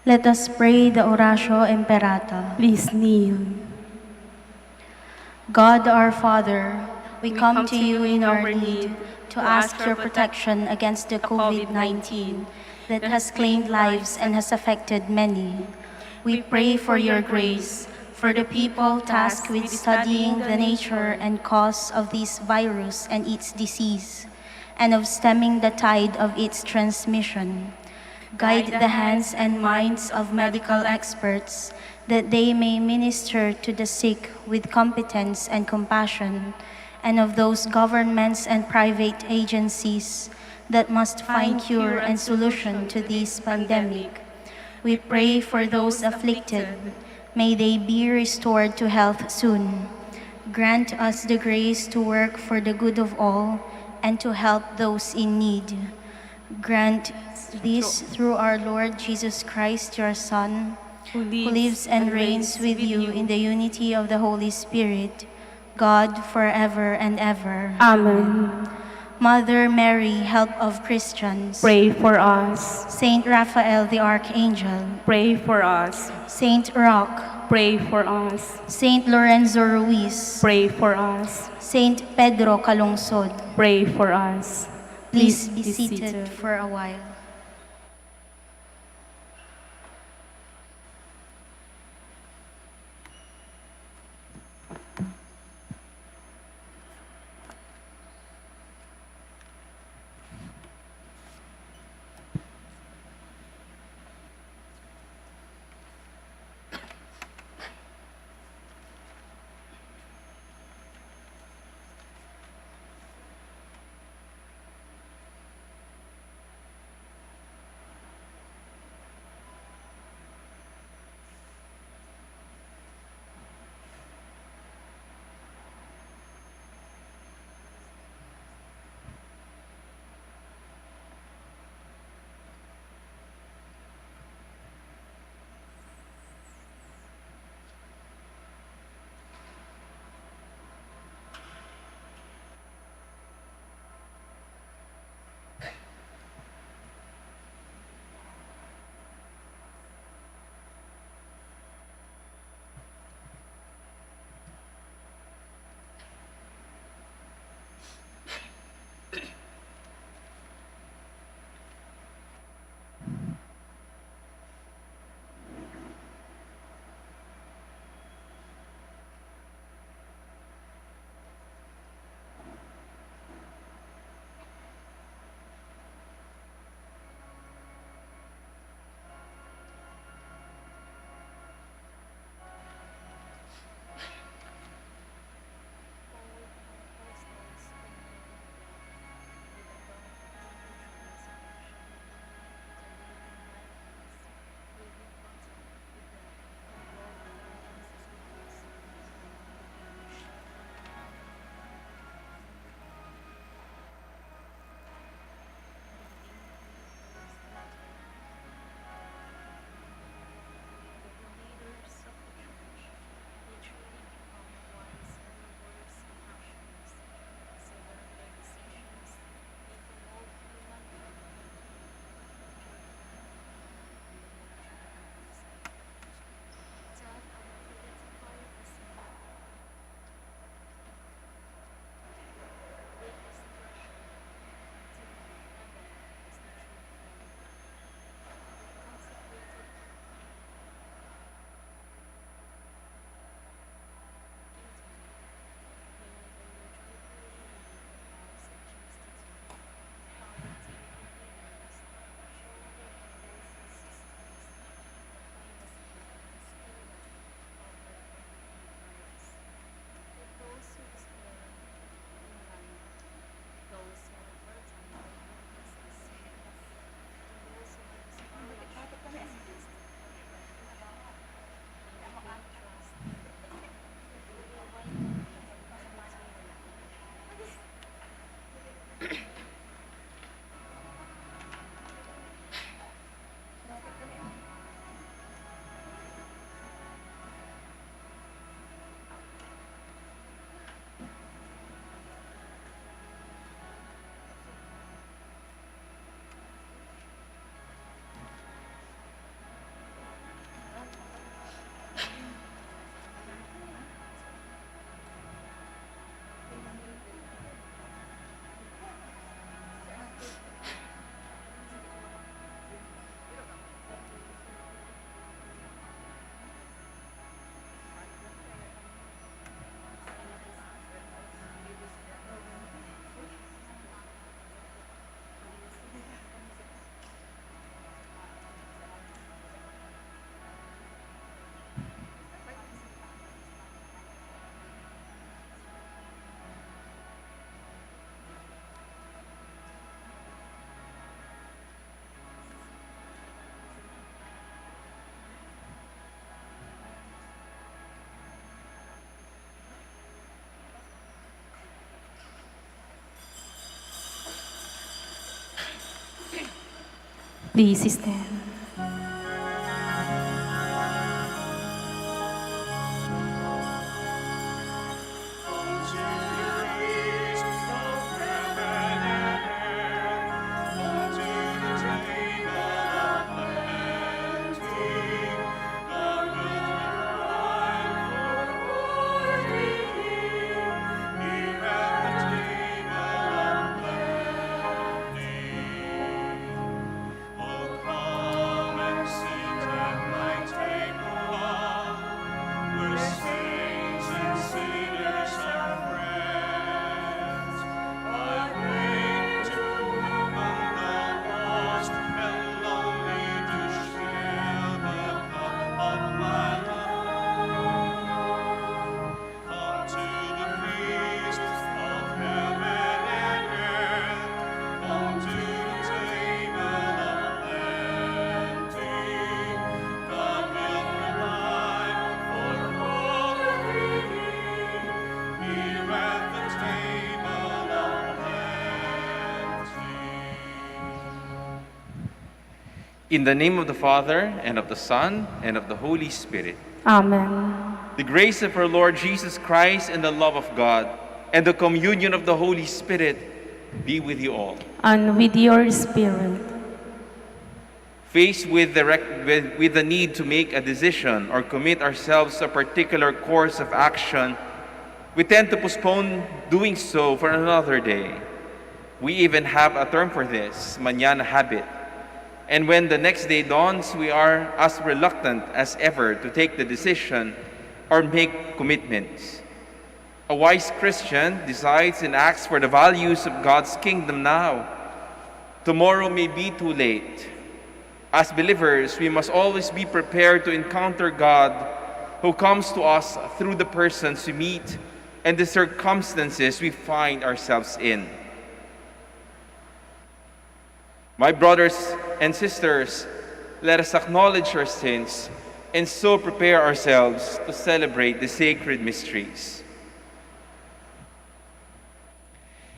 Let us pray the Oratio Imperata. Please kneel. God our Father, we come to you in our need to ask your protection against the COVID-19 that has claimed lives and has affected many. We pray for your grace for the people tasked with studying the nature and cause of this virus and its disease, and of stemming the tide of its transmission. Guide the hands and minds of medical experts that they may minister to the sick with competence and compassion, and of those governments and private agencies that must find cure and solution to this pandemic. We pray for those afflicted. May they be restored to health soon. Grant us the grace to work for the good of all and to help those in need. Grant this through our Lord Jesus Christ, your Son, who lives and reigns with you in the unity of the Holy Spirit, God forever and ever. Amen. Mother Mary, help of Christians, Pray for us. Saint Raphael the Archangel, Pray for us. Saint Roch, Pray for us. Saint Lorenzo Ruiz, Pray for us. Saint Pedro Calungsod. Pray for us. Please be seated for a while. Please stand. In the name of the Father, and of the Son, and of the Holy Spirit. Amen. The grace of our Lord Jesus Christ, and the love of God, and the communion of the Holy Spirit be with you all. And with your spirit. Faced with the need to make a decision or commit ourselves to a particular course of action, we tend to postpone doing so for another day. We even have a term for this, mañana habit. And when the next day dawns, we are as reluctant as ever to take the decision or make commitments. A wise Christian decides and acts for the values of God's kingdom now. Tomorrow may be too late. As believers, we must always be prepared to encounter God who comes to us through the persons we meet and the circumstances we find ourselves in. My brothers and sisters, let us acknowledge our sins and so prepare ourselves to celebrate the sacred mysteries.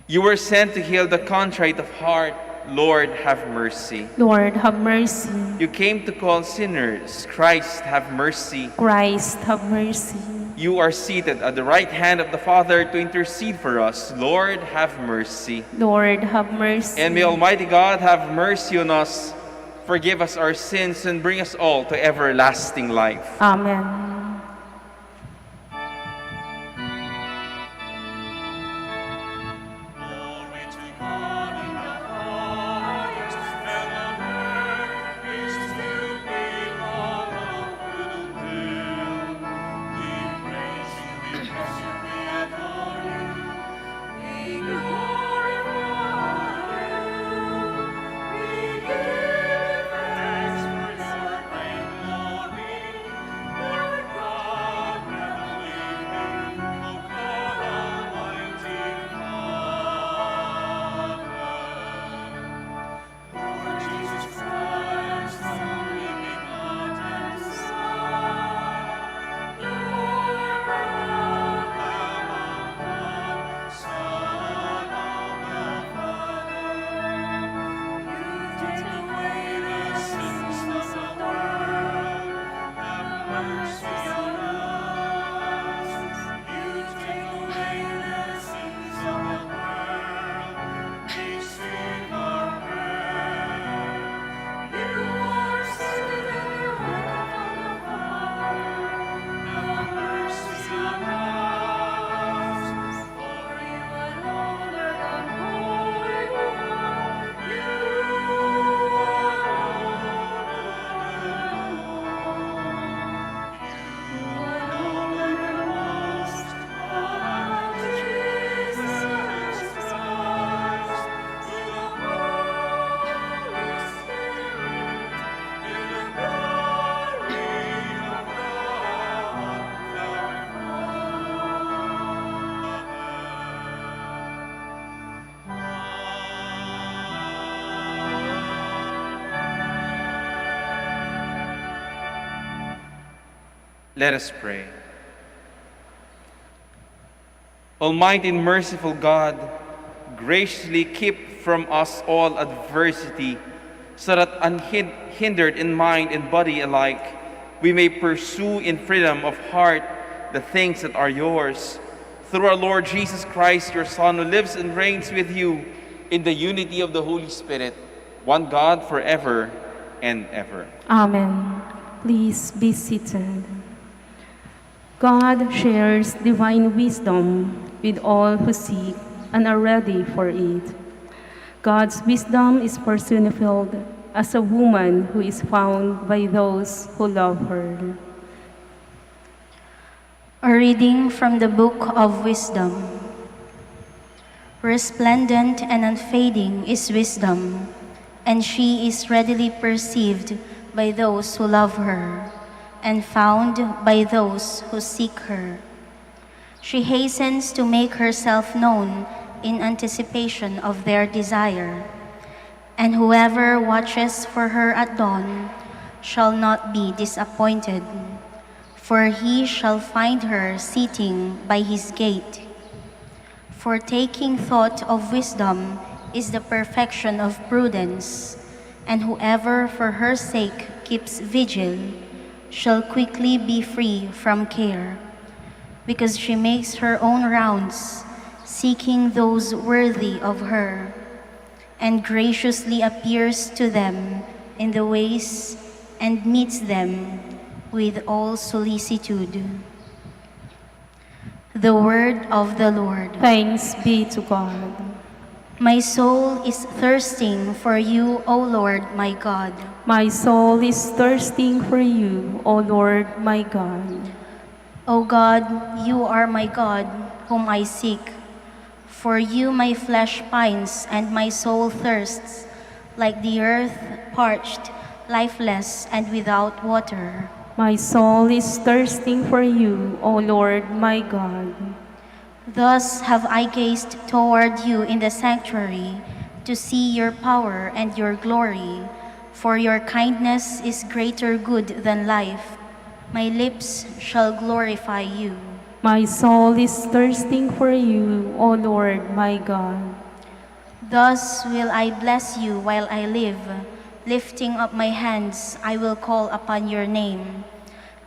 You were sent to heal the contrite of heart. Lord, have mercy. Lord, have mercy. You came to call sinners. Christ, have mercy. Christ, have mercy. You are seated at the right hand of the Father to intercede for us. Lord, have mercy. Lord, have mercy. And may Almighty God have mercy on us, forgive us our sins, and bring us all to everlasting life. Amen. Let us pray. Almighty and merciful God, graciously keep from us all adversity, so that unhindered in mind and body alike, we may pursue in freedom of heart the things that are yours. Through our Lord Jesus Christ, your Son, who lives and reigns with you in the unity of the Holy Spirit, one God forever and ever. Amen. Please be seated. God shares divine wisdom with all who seek and are ready for it. God's wisdom is personified as a woman who is found by those who love her. A reading from the Book of Wisdom. Resplendent and unfading is wisdom, and she is readily perceived by those who love her, and found by those who seek her. She hastens to make herself known in anticipation of their desire, and whoever watches for her at dawn shall not be disappointed, for he shall find her sitting by his gate. For taking thought of wisdom is the perfection of prudence, and whoever for her sake keeps vigil shall quickly be free from care, because she makes her own rounds, seeking those worthy of her, and graciously appears to them in the ways and meets them with all solicitude. The word of the Lord. Thanks be to God. My soul is thirsting for you, O Lord my God. My soul is thirsting for you, O Lord my God. O God, you are my God, whom I seek. For you my flesh pines and my soul thirsts, like the earth parched, lifeless, and without water. My soul is thirsting for you, O Lord my God. Thus have I gazed toward you in the sanctuary, to see your power and your glory, for your kindness is greater good than life. My lips shall glorify you. My soul is thirsting for you, O Lord my God. Thus will I bless you while I live. Lifting up my hands, I will call upon your name.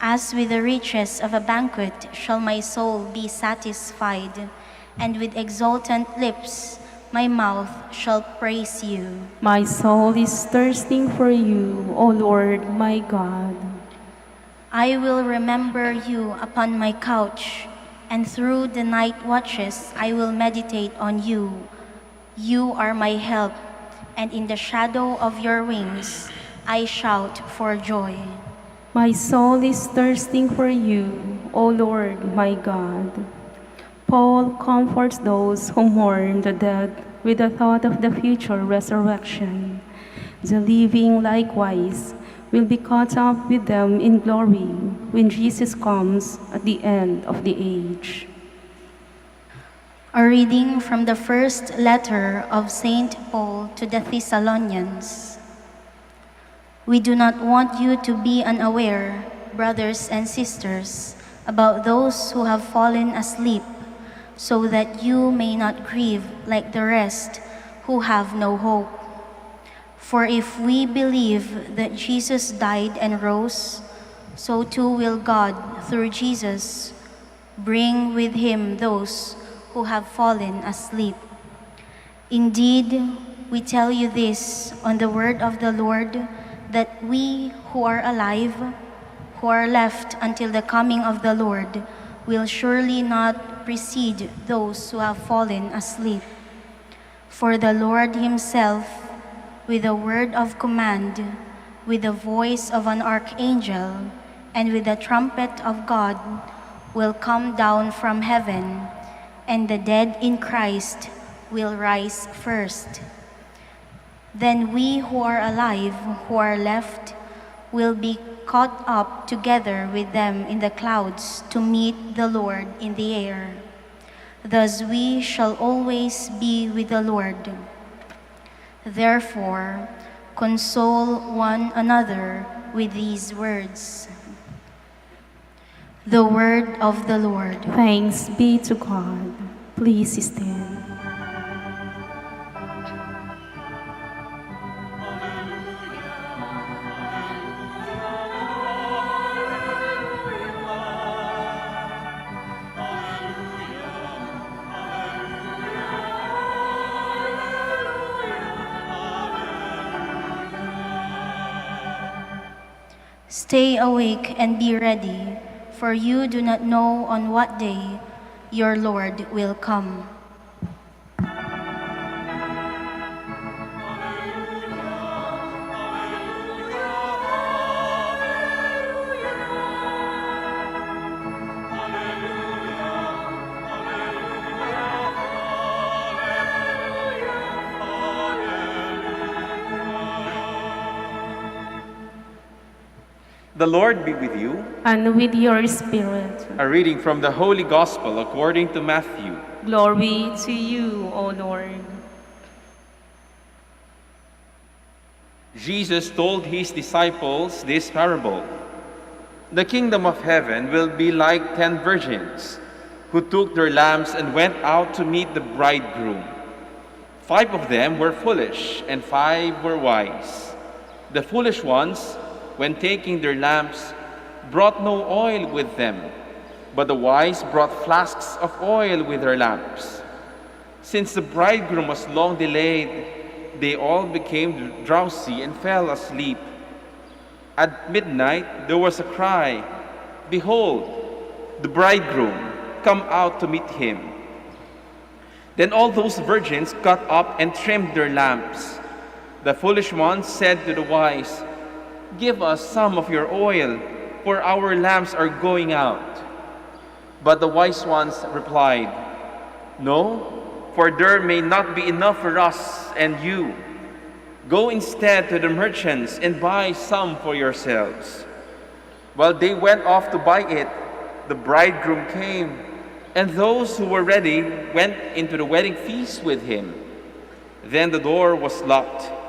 As with the riches of a banquet shall my soul be satisfied, and with exultant lips my mouth shall praise you. My soul is thirsting for you, O Lord my God. I will remember you upon my couch, and through the night watches I will meditate on you. You are my help, and in the shadow of your wings I shout for joy. My soul is thirsting for you, O Lord my God. Paul comforts those who mourn the dead with the thought of the future resurrection. The living likewise will be caught up with them in glory when Jesus comes at the end of the age. A reading from the first letter of St. Paul to the Thessalonians. We do not want you to be unaware, brothers and sisters, about those who have fallen asleep, so that you may not grieve like the rest who have no hope. For if we believe that Jesus died and rose, so too will God, through Jesus, bring with him those who have fallen asleep. Indeed, we tell you this on the word of the Lord, that we who are alive, who are left until the coming of the Lord, will surely not precede those who have fallen asleep. For the Lord himself, with a word of command, with the voice of an archangel, and with the trumpet of God, will come down from heaven, and the dead in Christ will rise first. Then we who are alive, who are left, will be caught up together with them in the clouds to meet the Lord in the air. Thus we shall always be with the Lord. Therefore, console one another with these words. The word of the Lord. Thanks be to God. Please stand. Alleluia, Stay awake and be ready, for you do not know on what day your Lord will come. The Lord be with you. And with your spirit. A reading from the Holy Gospel according to Matthew. Glory to you, O Lord. Jesus told his disciples this parable. The kingdom of heaven will be like 10 virgins who took their lamps and went out to meet the bridegroom. 5 of them were foolish and 5 were wise. The foolish ones, when taking their lamps, brought no oil with them, but the wise brought flasks of oil with their lamps. Since the bridegroom was long delayed, they all became drowsy and fell asleep. At midnight there was a cry, "Behold, the bridegroom, come out to meet him." Then all those virgins got up and trimmed their lamps. The foolish ones said to the wise, "Give us some of your oil, for our lamps are going out." But the wise ones replied, "No, for there may not be enough for us and you. Go instead to the merchants and buy some for yourselves." While they went off to buy it, the bridegroom came, and those who were ready went into the wedding feast with him. Then the door was locked.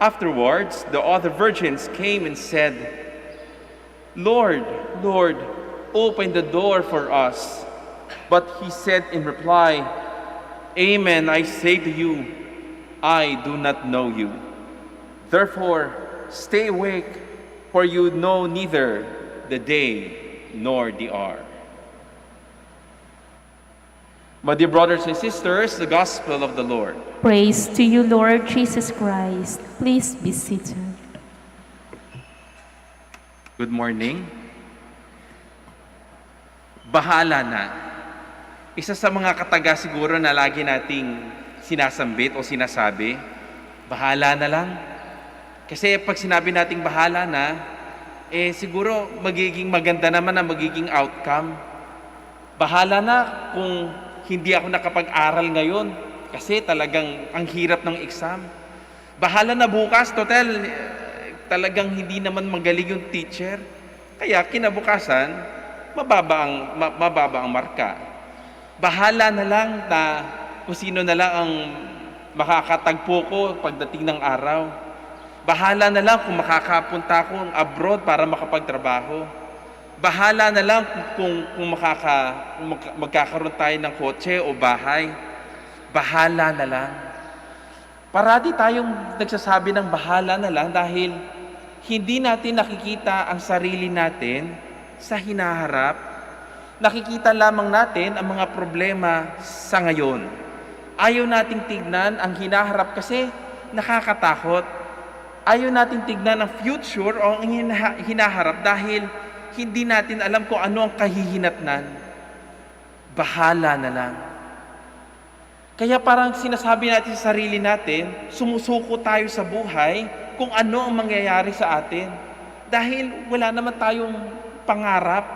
Afterwards, the other virgins came and said, "Lord, Lord, open the door for us." But he said in reply, "Amen, I say to you, I do not know you. Therefore, stay awake, for you know neither the day nor the hour." My dear brothers and sisters, the Gospel of the Lord. Praise to you, Lord Jesus Christ. Please be seated. Good morning. Bahala na. Isa sa mga kataga siguro na lagi nating sinasambit o sinasabi, bahala na lang. Kasi pag sinabi nating bahala na, siguro magiging maganda naman ang magiging outcome. Bahala na kung hindi ako nakapag-aral ngayon kasi talagang ang hirap ng exam. Bahala na bukas, total, talagang hindi naman magaling yung teacher. Kaya kinabukasan, mababa ang marka. Bahala na lang na kung sino na lang ang makakatagpo ko pagdating ng araw. Bahala na lang kung makakapunta ako abroad para makapagtrabaho. Bahala na lang kung magkakaroon tayo ng kotse o bahay. Bahala na lang. Parati tayong nagsasabi ng bahala na lang dahil hindi natin nakikita ang sarili natin sa hinaharap. Nakikita lamang natin ang mga problema sa ngayon. Ayaw nating tignan ang hinaharap kasi nakakatakot. Ayaw nating tignan ang future o ang hinaharap dahil hindi natin alam kung ano ang kahihinatnan. Bahala na lang. Kaya parang sinasabi natin sa sarili natin, sumusuko tayo sa buhay kung ano ang mangyayari sa atin. Dahil wala naman tayong pangarap.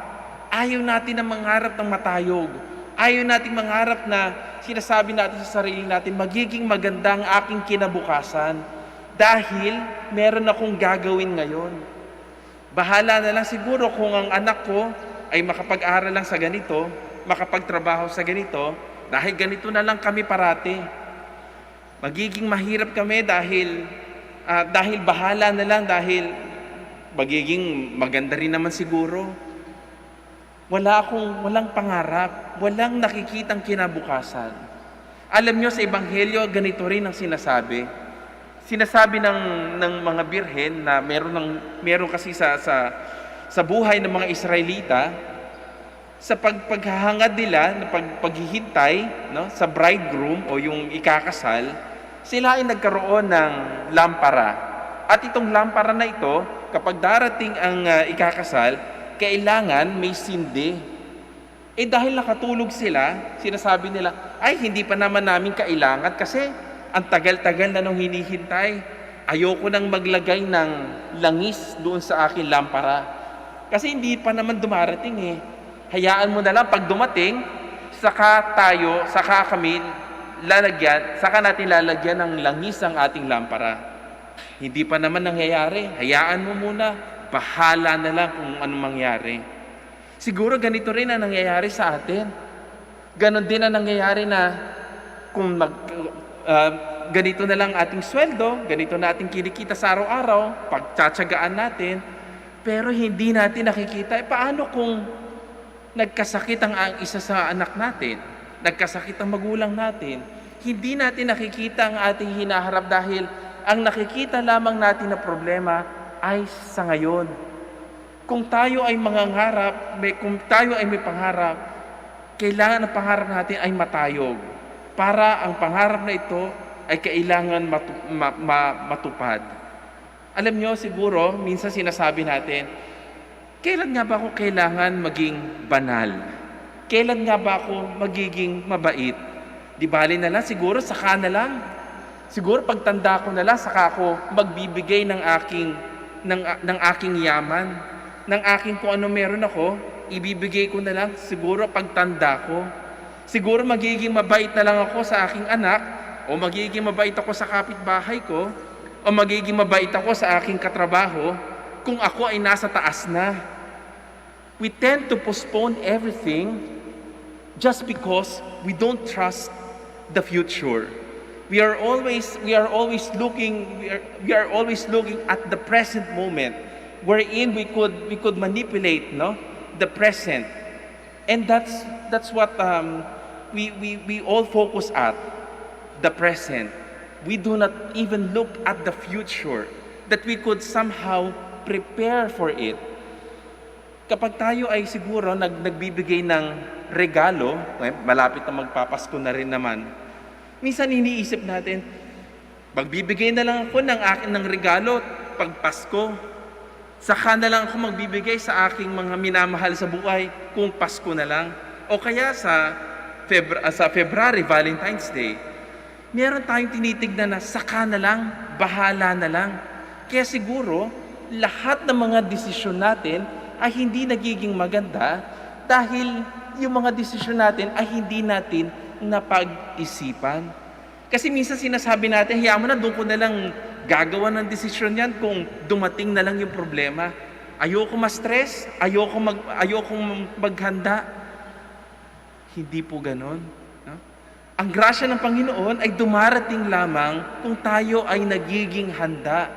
Ayaw natin na mangarap ng matayog. Ayaw natin mangarap na sinasabi natin sa sarili natin, magiging maganda ang aking kinabukasan. Dahil meron akong gagawin ngayon. Bahala na lang siguro kung ang anak ko ay makapag-aral lang sa ganito, makapagtrabaho sa ganito, dahil ganito na lang kami parati. Magiging mahirap kami dahil bahala na lang dahil magiging maganda rin naman siguro. Walang pangarap, walang nakikitang kinabukasan. Alam nyo sa Ebanghelyo, ganito rin ang sinasabi. Sinasabi ng mga birhen na meron kasi sa buhay ng mga Israelita, sa paghahangad nila, na paghihintay sa bridegroom o yung ikakasal, sila ay nagkaroon ng lampara. At itong lampara na ito kapag darating ang ikakasal, kailangan may sindi. Dahil nakatulog sila, sinasabi nila, ay hindi pa naman namin kailangan kasi ang tagal-tagal na nung hinihintay. Ayoko nang maglagay ng langis doon sa aking lampara. Kasi hindi pa naman dumarating eh. Hayaan mo na lang pag dumating, saka natin lalagyan ng langis ang ating lampara. Hindi pa naman nangyayari. Hayaan mo muna. Bahala na lang kung anong mangyari. Siguro ganito rin ang nangyayari sa atin. Ganon din ang nangyayari na kung ganito na lang ating sweldo, ganito na ating kinikita sa araw-araw, pagtsatsagaan natin, pero hindi natin nakikita. Paano kung nagkasakit ang isa sa anak natin, nagkasakit ang magulang natin, hindi natin nakikita ang ating hinaharap dahil ang nakikita lamang natin na problema ay sa ngayon. Kung tayo ay kung tayo ay may pangarap, kailangan ang pangarap natin ay matayog para ang pangarap na ito ay kailangan matupad. Alam nyo, siguro, minsan sinasabi natin, kailan nga ba ako kailangan maging banal? Kailan nga ba ako magiging mabait? Di bali na lang, siguro saka na lang. Siguro pagtanda ko na lang, saka ako magbibigay ng aking yaman, ng aking kung ano meron ako, ibibigay ko na lang siguro pagtanda ko. Siguro magiging mabait na lang ako sa aking anak, o magiging mabait ako sa kapitbahay ko, o magiging mabait ako sa aking katrabaho kung ako ay nasa taas na. We tend to postpone everything just because we don't trust the future. We are always looking at the present moment wherein we could manipulate the present. And that's what we all focus at, the present. We do not even look at the future, that we could somehow prepare for it. Kapag tayo ay siguro nagbibigay ng regalo, malapit na magpapasko na rin naman, minsan iniisip natin, magbibigay na lang ako ng regalo pag Pasko. Saka na lang ako magbibigay sa aking mga minamahal sa buhay kung Pasko na lang. O kaya sa February, Valentine's Day, meron tayong tinitignan na saka na lang, bahala na lang. Kaya siguro, lahat ng mga desisyon natin ay hindi nagiging maganda dahil yung mga desisyon natin ay hindi natin napag-isipan. Kasi minsan sinasabi natin, hayaan mo na, doon ko na lang gagawa ng desisyon yan kung dumating na lang yung problema. Ayoko ma-stress, ayoko maghanda. Hindi po ganon. No? Ang grasya ng Panginoon ay dumarating lamang kung tayo ay nagiging handa.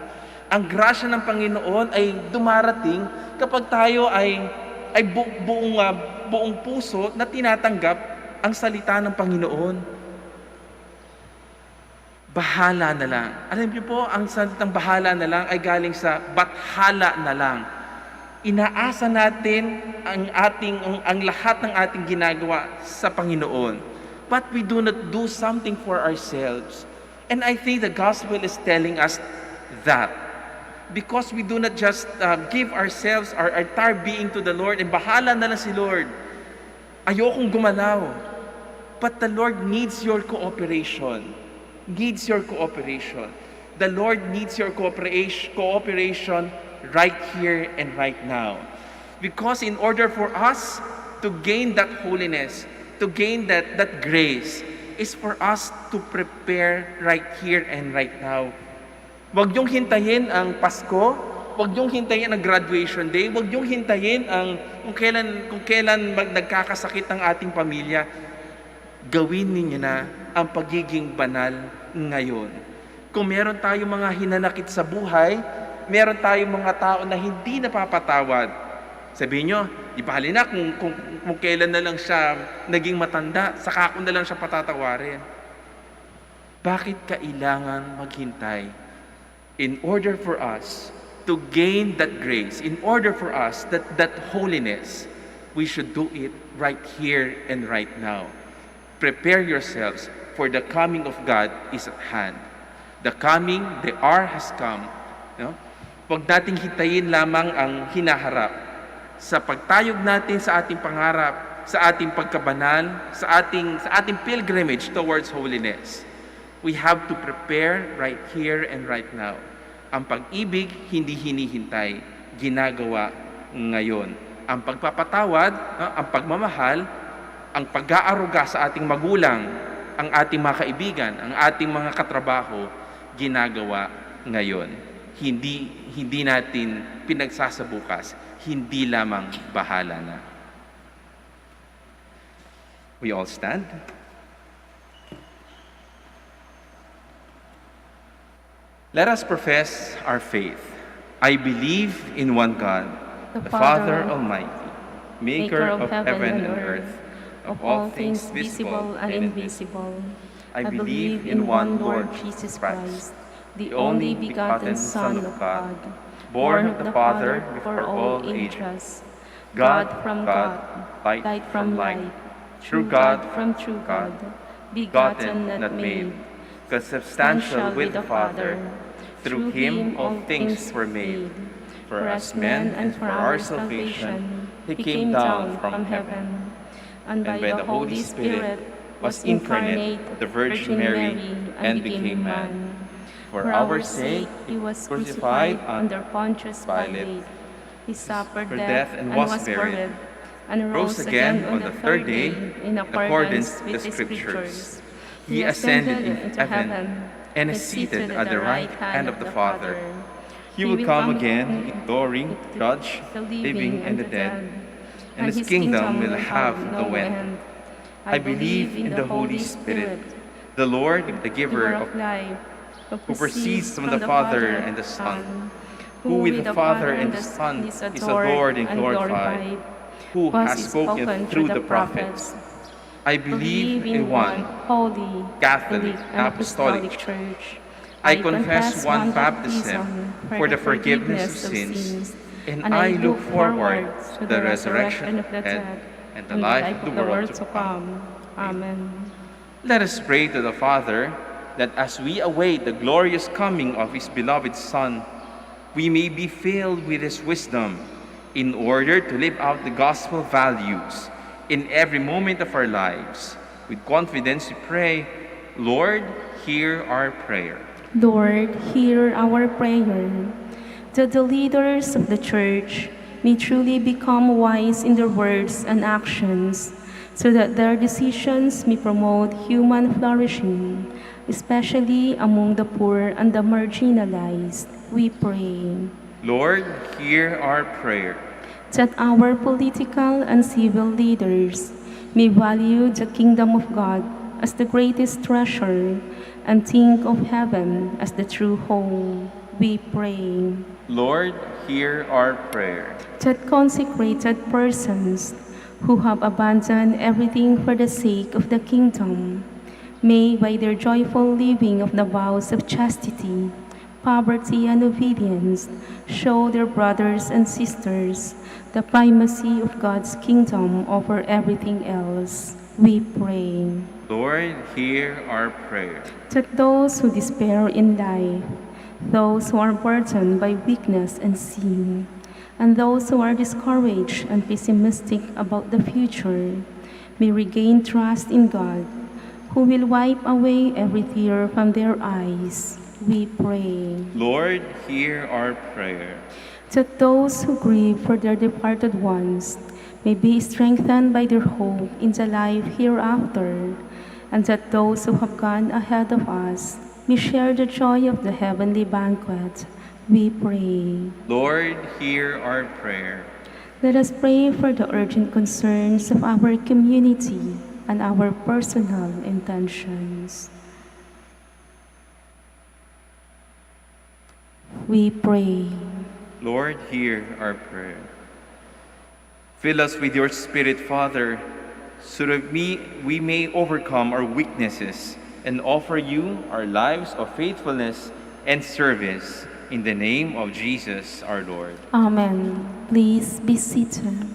Ang grasya ng Panginoon ay dumarating kapag tayo ay buong puso na tinatanggap ang salita ng Panginoon. Bahala na lang. Alam niyo po, ang salitang bahala na lang ay galing sa bathala na lang. Inaasa natin ang lahat ng ating ginagawa sa Panginoon. But we do not do something for ourselves. And I think the gospel is telling us that. Because we do not just give ourselves, our entire being to the Lord, and bahala na lang si Lord. Ayokong gumalaw. But the Lord needs your cooperation. Needs your cooperation. The Lord needs your cooperation right here and right now. Because in order for us to gain that holiness, to gain that grace, is for us to prepare right here and right now. Huwag niyong hintayin ang Pasko, huwag niyong hintayin ang graduation day, huwag niyong hintayin kung kailan nagkakasakit ang ating pamilya. Gawin ninyo na ang pagiging banal ngayon. Kung meron tayong mga hinanakit sa buhay, meron tayong mga tao na hindi napapatawad. Sabihin nyo, ibali na kung kailan na lang siya naging matanda, saka ko na lang siya patatawarin. Bakit kailangan maghintay? In order for us to gain that grace, in order for us that holiness, we should do it right here and right now. Prepare yourselves, for the coming of God is at hand. The hour has come. No? Huwag nating hitayin lamang ang hinaharap. Sa pagtayog natin sa ating pangarap, sa ating pagkabanal, sa ating pilgrimage towards holiness, we have to prepare right here and right now. Ang pag-ibig, hindi hinihintay, ginagawa ngayon. Ang pagpapatawad, ang pagmamahal, ang pag-aaruga sa ating magulang, ang ating mga kaibigan, ang ating mga katrabaho, ginagawa ngayon. Hindi natin pinagsasabukas, hindi lamang bahala na. We all stand. Let us profess our faith. I believe in one God, the Father Almighty, maker of heaven and earth, of all things visible and invisible. I believe in one Lord Jesus Christ, the only begotten Son of God, born of the Father before all ages, God from God, light from light, true God from true God, begotten, not made, consubstantial with the Father. Through him all things were made. For us men and for our salvation, he came down from heaven, and by the Holy Spirit was incarnate the Virgin Mary and became man. For our sake he was crucified under Pontius Pilate. He suffered death and was buried, and rose again on the third day in accordance with the Scriptures. He ascended into heaven and is seated at the right hand of the Father. He will come again in glory, judge the living and the dead, and his kingdom will have no end. I believe in the Holy Spirit, the Lord, the giver of life, who proceeds from the Father and the Son, who with the Father and the Son is adored and glorified, who has spoken through the prophets. I believe in one holy, Catholic, Apostolic Church. I confess one baptism for the forgiveness of sins, and I look forward to the resurrection of the dead and the life of the world to come. Amen. Let us pray to the Father that as we await the glorious coming of His beloved Son, we may be filled with His wisdom in order to live out the gospel values in every moment of our lives. With confidence we pray, Lord, hear our prayer. Lord, hear our prayer, that the leaders of the Church may truly become wise in their words and actions, so that their decisions may promote human flourishing, especially among the poor and the marginalized. We pray. Lord, hear our prayer. That our political and civil leaders may value the kingdom of God as the greatest treasure and think of heaven as the true home. We pray. Lord, hear our prayer. That consecrated persons who have abandoned everything for the sake of the kingdom may, by their joyful living of the vows of chastity, poverty, and obedience, show their brothers and sisters the primacy of God's kingdom over everything else. We pray. Lord, hear our prayer. That those who despair in life, those who are burdened by weakness and sin, and those who are discouraged and pessimistic about the future, may regain trust in God, who will wipe away every tear from their eyes. We pray. Lord, hear our prayer. That those who grieve for their departed ones may be strengthened by their hope in the life hereafter, and that those who have gone ahead of us may share the joy of the heavenly banquet. We pray. Lord, hear our prayer. Let us pray for the urgent concerns of our community and our personal intentions. We pray. Lord, hear our prayer. Fill us with your Spirit, Father, so that we may overcome our weaknesses and offer you our lives of faithfulness and service. In the name of Jesus, our Lord. Amen. Please be seated.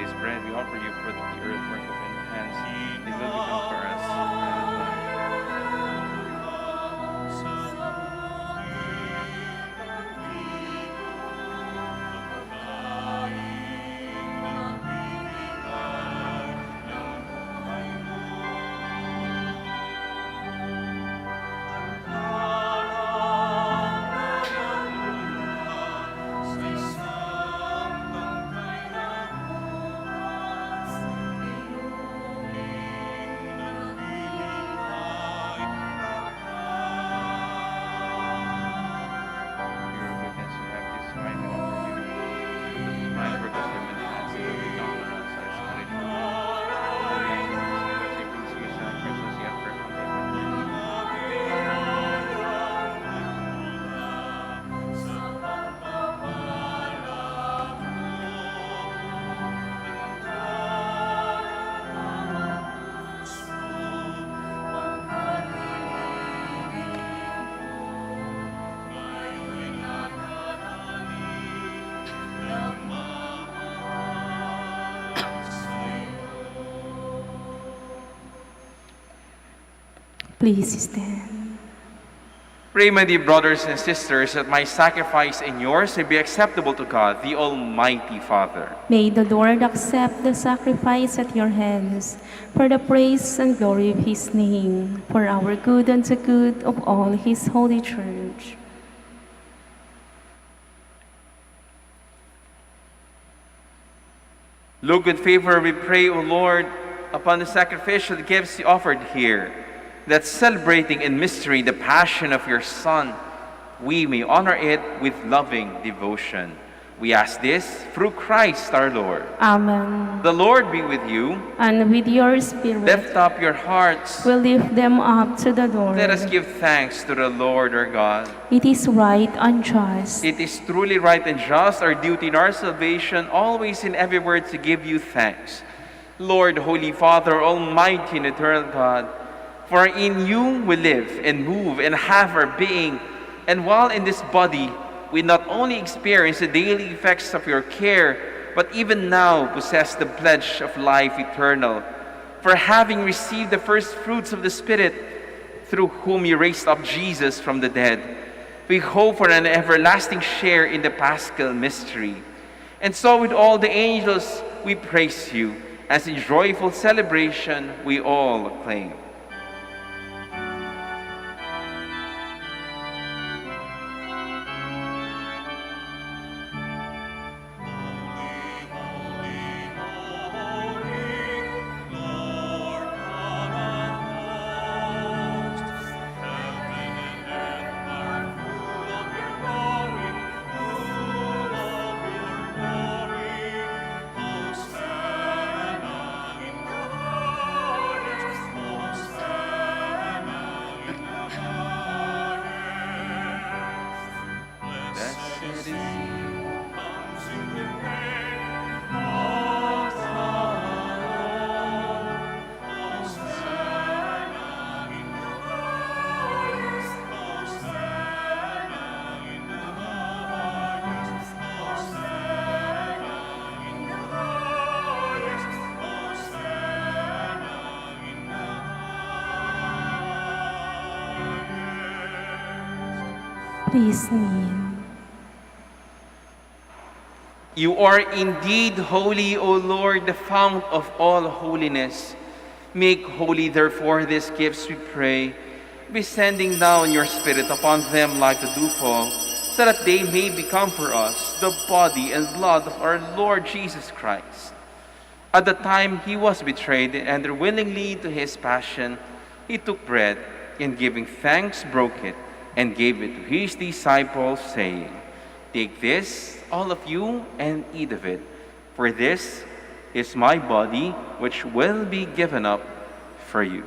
today's bread, we offer you for the earth work of your hands. They will become for us bread of life. Please stand. Pray, my dear brothers and sisters, that my sacrifice and yours may be acceptable to God, the Almighty Father. May the Lord accept the sacrifice at your hands for the praise and glory of his name, for our good and the good of all his holy church. Look with favor, we pray, O Lord, upon the sacrificial gifts you offered here, that celebrating in mystery the passion of your Son, we may honor it with loving devotion. We ask this through Christ our Lord. Amen. The Lord be with you. And with your spirit, Lift up your hearts. we lift them up to the Lord. Let us give thanks to the Lord our God. It is right and just. It is truly right and just, our duty in our salvation, always and everywhere to give you thanks. Lord, Holy Father, Almighty and eternal God, for in you we live and move and have our being, and while in this body, we not only experience the daily effects of your care, but even now possess the pledge of life eternal. For having received the first fruits of the Spirit, through whom you raised up Jesus from the dead, we hope for an everlasting share in the Paschal mystery. And so with all the angels, we praise you, as in joyful celebration we all acclaim. Please kneel. You are indeed holy, O Lord, the fount of all holiness. Make holy, therefore, these gifts, we pray, be sending down your Spirit upon them like the dewfall, so that they may become for us the body and blood of our Lord Jesus Christ. At the time he was betrayed and willingly to his passion, he took bread, and giving thanks, broke it, and gave it to his disciples, saying, "Take this, all of you, and eat of it, for this is my body, which will be given up for you."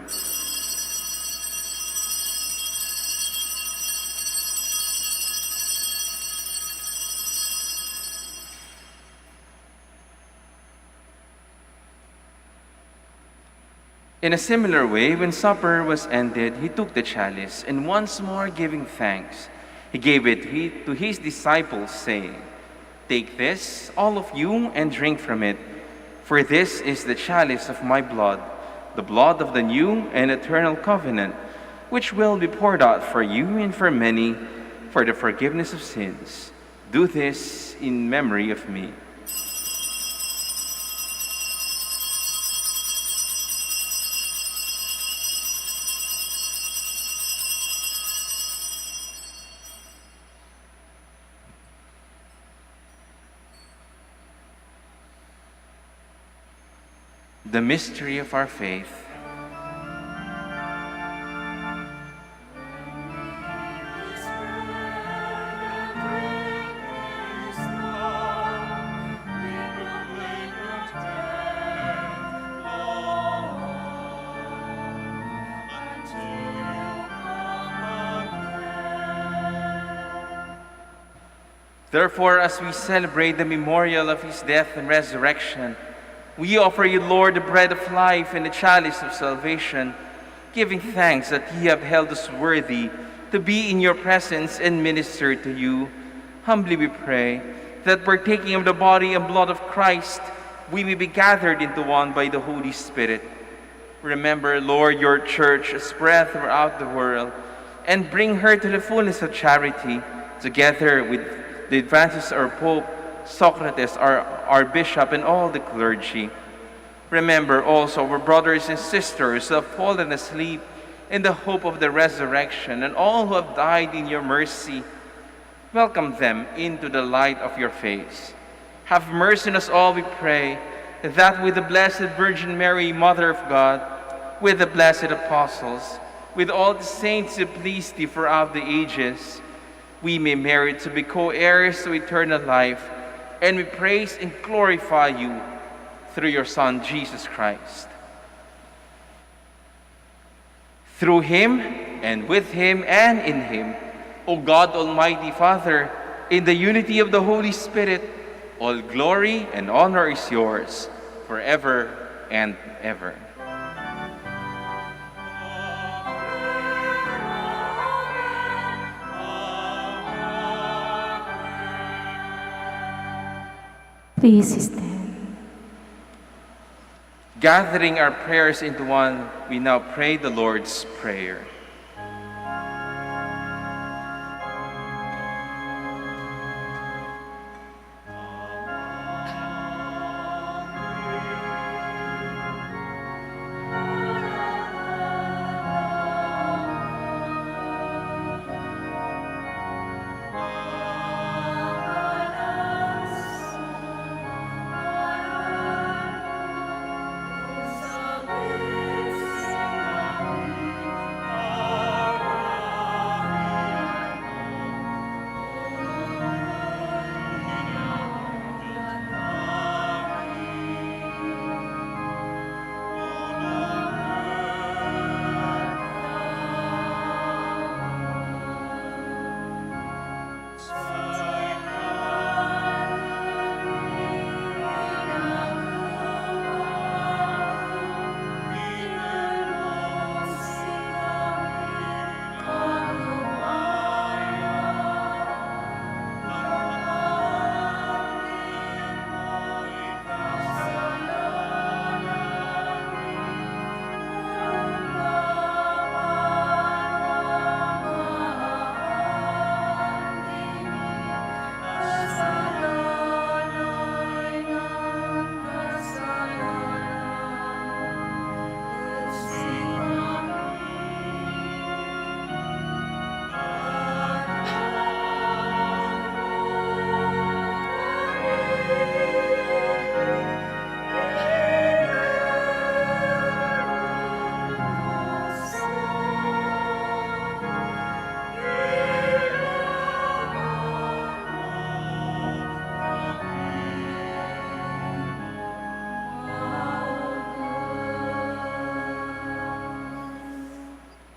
In a similar way, when supper was ended, he took the chalice, and once more giving thanks, he gave it to his disciples, saying, "Take this, all of you, and drink from it, For this is the chalice of my blood, the blood of the new and eternal covenant, which will be poured out for you and for many for the forgiveness of sins. Do this in memory of me. The mystery of our faith. Therefore, as we celebrate the memorial of his death and resurrection, we offer you, Lord, the bread of life and the chalice of salvation, giving thanks that ye have held us worthy to be in your presence and minister to you. Humbly we pray that partaking of the body and blood of Christ, we may be gathered into one by the Holy Spirit. Remember, Lord, your church spread throughout the world, and bring her to the fullness of charity, together with the advances our Pope, Socrates, our Bishop, and all the clergy. Remember also our brothers and sisters who have fallen asleep in the hope of the resurrection, and all who have died in your mercy. Welcome them into the light of your face. Have mercy on us all, we pray, that with the Blessed Virgin Mary, Mother of God, with the blessed apostles, with all the saints who pleased thee throughout the ages, we may merit to be co-heirs to eternal life, and we praise and glorify you through your Son, Jesus Christ. Through him, and with him, and in him, O God, Almighty Father, in the unity of the Holy Spirit, all glory and honor is yours, forever and ever. Please stand. Gathering our prayers into one, we now pray the Lord's Prayer.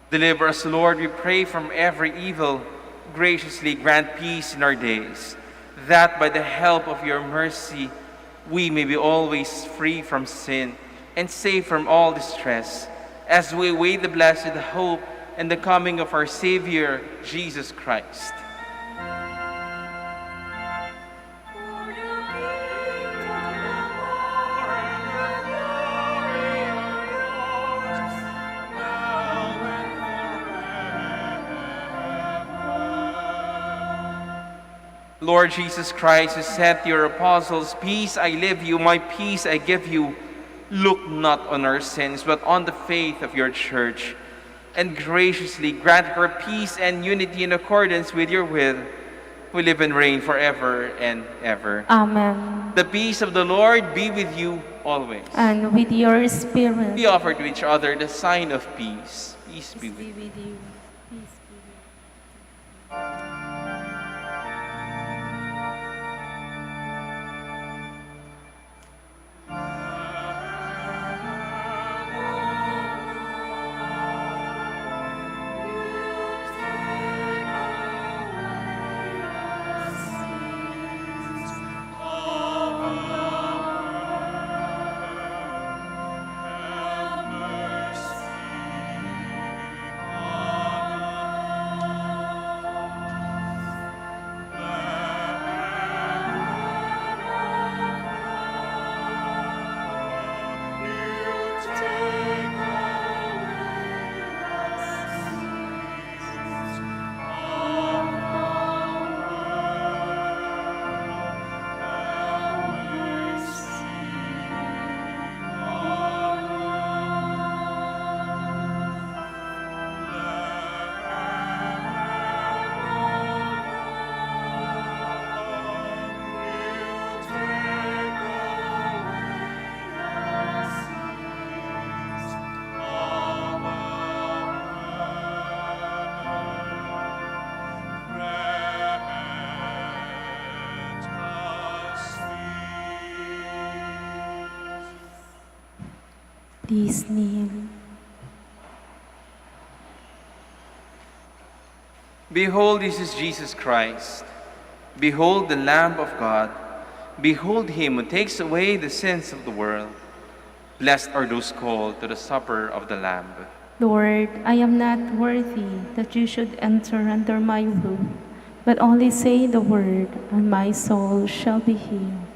Deliver us, Lord, we pray, from every evil. Graciously grant peace in our days, that by the help of your mercy we may be always free from sin and safe from all distress, as we await the blessed hope and the coming of our Savior, Jesus Christ. Lord Jesus Christ, who said to your apostles, "Peace I leave you, my peace I give you," look not on our sins, but on the faith of your church, and graciously grant her peace and unity in accordance with your will, who live and reign forever and ever. Amen. The peace of the Lord be with you always. And with your spirit. We offer to each other the sign of peace. Peace be with you. with you. Peace be with you. Please kneel. Behold, this is Jesus Christ. Behold the Lamb of God. Behold him who takes away the sins of the world. Blessed are those called to the supper of the Lamb. Lord, I am not worthy that you should enter under my roof, but only say the word, and my soul shall be healed.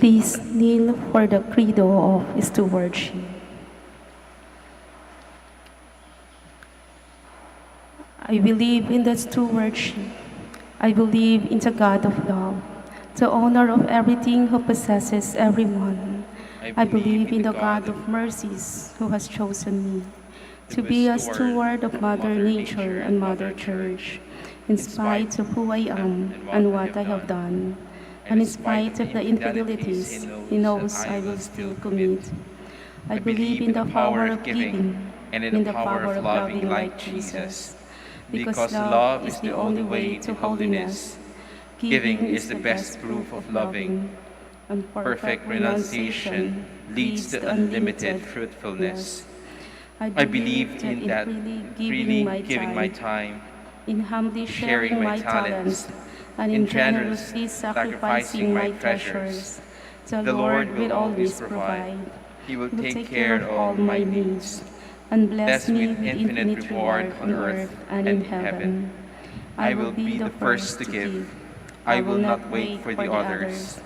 Please kneel for the Credo of Stewardship. I believe in the stewardship. I believe in the God of love, the owner of everything who possesses everyone. I believe in the God of mercies who has chosen me to be a steward of Mother Nature and Mother Church, in spite of who I am and what I have done, and in spite of the infidelities He knows I will still commit. I believe in the power of giving and in the power of loving like Jesus. Because love is the only way to holiness, giving is the best proof of loving, and perfect renunciation leads to unlimited fruitfulness. I believe in that freely giving my time, in humbly sharing my talents, and in generously sacrificing my treasures, the Lord will always provide. He will take care of all my needs, and bless me with infinite reward on earth and in heaven. I will be the first to give. I will not wait for the others.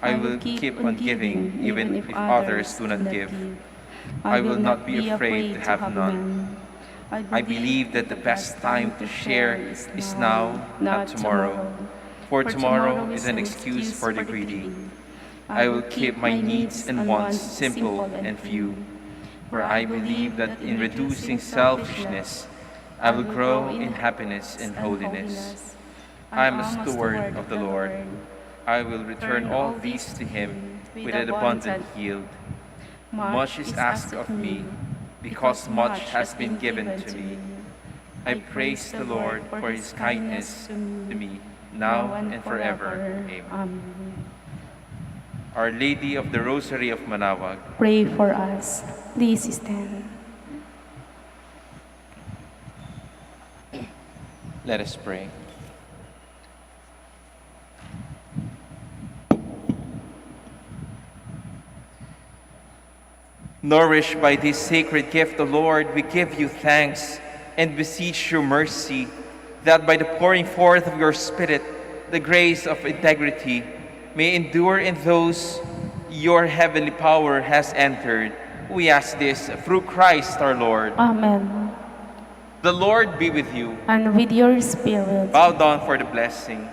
I will keep on giving even if others do not give. I will not be afraid to have none. I believe that the best time to share is now, not tomorrow. For tomorrow is an excuse for the greedy. I will keep my needs and wants simple and few. For I believe that in reducing selfishness, I will grow in happiness and holiness. I am a steward of the Lord. I will return all these to Him with an abundant yield. Much is asked of me, because much has been given to me. I praise the Lord for His kindness to me, now and forever. Amen. Our Lady of the Rosary of Manaoag, Pray for us. Please stand. let us pray. Nourished by this sacred gift, O Lord, we give you thanks and beseech your mercy, that by the pouring forth of your Spirit, the grace of integrity may endure in those your heavenly power has entered. We ask this through Christ our Lord. Amen. The Lord be with you. And with your spirit. Bow down for the blessing.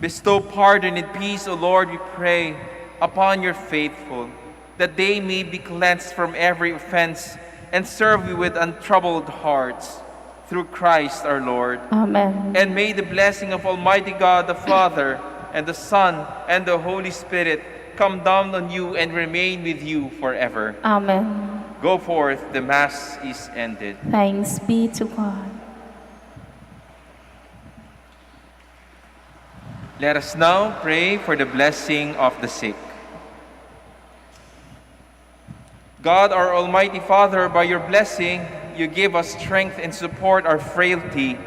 Bestow pardon and peace, O Lord, we pray, upon your faithful, that they may be cleansed from every offense and serve you with untroubled hearts. Through Christ our Lord. Amen. And may the blessing of Almighty God, the Father, and the Son, and the Holy Spirit come down on you and remain with you forever. Amen. Go forth, the Mass is ended. Thanks be to God. Let us now pray for the blessing of the sick. God, our Almighty Father, by your blessing, you give us strength and support our frailty.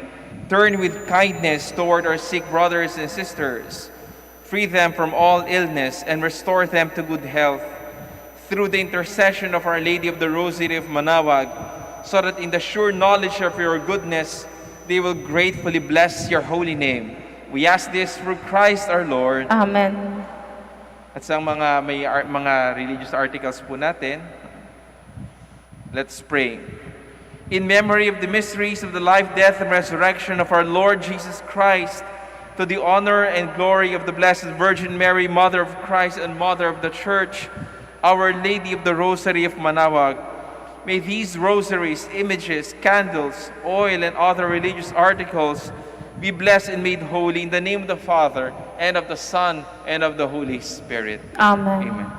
Turn with kindness toward our sick brothers and sisters. Free them from all illness and restore them to good health. Through the intercession of Our Lady of the Rosary of Manaoag, so that in the sure knowledge of your goodness, they will gratefully bless your holy name. We ask this through Christ our Lord. Amen. At sa mga religious articles po natin, let's pray. In memory of the mysteries of the life, death, and resurrection of our Lord Jesus Christ, to the honor and glory of the Blessed Virgin Mary, Mother of Christ and Mother of the Church, Our Lady of the Rosary of Manaoag, may these rosaries, images, candles, oil, and other religious articles be blessed and made holy in the name of the Father, and of the Son, and of the Holy Spirit. Amen. Amen.